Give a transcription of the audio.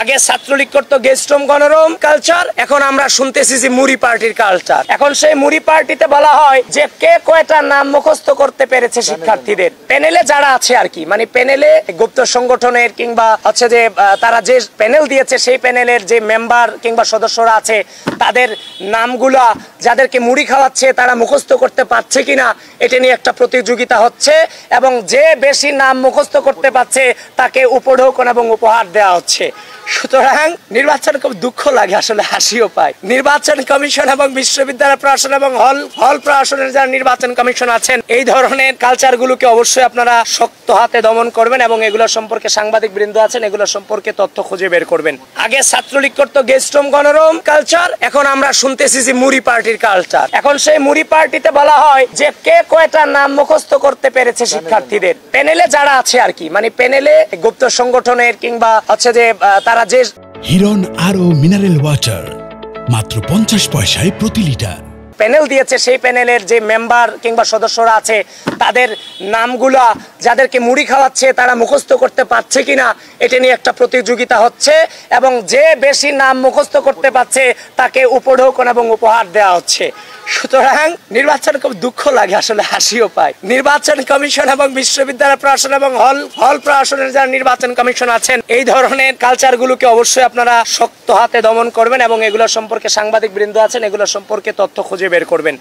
আগে ছাত্রলীগ করতো গেস্টম গণরম কালচার, এখন আমরা শুনতেছি যে মুড়ি পার্টির কালচার। এখন সেই মুড়ি পার্টিতে বলা হয় যে কে কয়টা নাম মুখস্থ করতে পেরেছে শিক্ষার্থীদের প্যানেলে যারা আছে আর কি, মানে প্যানেলে গুপ্ত সংগঠনের কিংবা হচ্ছে যে তারা যে প্যানেল দিয়েছে সেই প্যানেলের যে মেম্বার কিংবা সদস্যরা আছে তাদের নামগুলা যাদেরকে মুড়ি খাওয়াচ্ছে তারা মুখস্থ করতে পারছে কিনা এটা নিয়ে একটা প্রতিযোগিতা হচ্ছে, এবং যে বেশি নাম মুখস্থ করতে পারছে তাকে উপঢৌকন এবং উপহার দেওয়া হচ্ছে। সুতরাং নির্বাচন খুব দুঃখ লাগে, আসলে হাসিও পায়। নির্বাচন কমিশন এবং বিশ্ববিদ্যালয় প্রশাসন এবং হল প্রশাসনের যারা নির্বাচন কমিশন আছেন এই ধরনের কালচারগুলোকে অবশ্যই আপনারা শক্ত হাতে দমন করবেন এবং এগুলো সম্পর্কে সাংবাদিক বৃন্দ আছেন এগুলো সম্পর্কে তথ্য খুঁজে বের করবেন। আগে ছাত্রলীগ করতো গেস্টম গণরম কালচার, এখন আমরা শুনতেছি যে মুড়ি পার্টির কালচার। এখন সেই মুড়ি পার্টিতে বলা হয় যে কে কয়টা নাম মুখস্থ করতে পেরেছে শিক্ষার্থীদের প্যানেলে যারা আছে আর কি, মানে প্যানেলে গুপ্ত সংগঠনের কিংবা হচ্ছে যে তারা যে হিরন আরো মিনারেল ওয়াটার মাত্র 50 পয়সায় প্রতি লিটার প্যানেল দিয়েছে সেই প্যানেলের যে মেম্বার কিংবা সদস্যরা আছে তাদের নামগুলা যাদেরকে মুড়ি খাওয়াচ্ছে তারা মুখস্থ করতে পারছে কিনা এটা নিয়ে একটা প্রতিযোগিতা হচ্ছে, এবং যে বেশি নাম মুখস্থ করতে পারছে তাকে উপঢৌকন এবং উপহার দেওয়া হচ্ছে। সুতরাং নির্বাচন খুব দুঃখ লাগে, আসলে হাসিও পায়। নির্বাচন কমিশন এবং বিশ্ববিদ্যালয় প্রশাসন এবং হল প্রশাসনের যারা নির্বাচন কমিশন আছেন এই ধরনের কালচারগুলোকে অবশ্যই আপনারা শক্ত হাতে দমন করবেন এবং এগুলো সম্পর্কে সাংবাদিক বৃন্দ আছেন এগুলো সম্পর্কে তথ্য খুঁজে বের করবেন।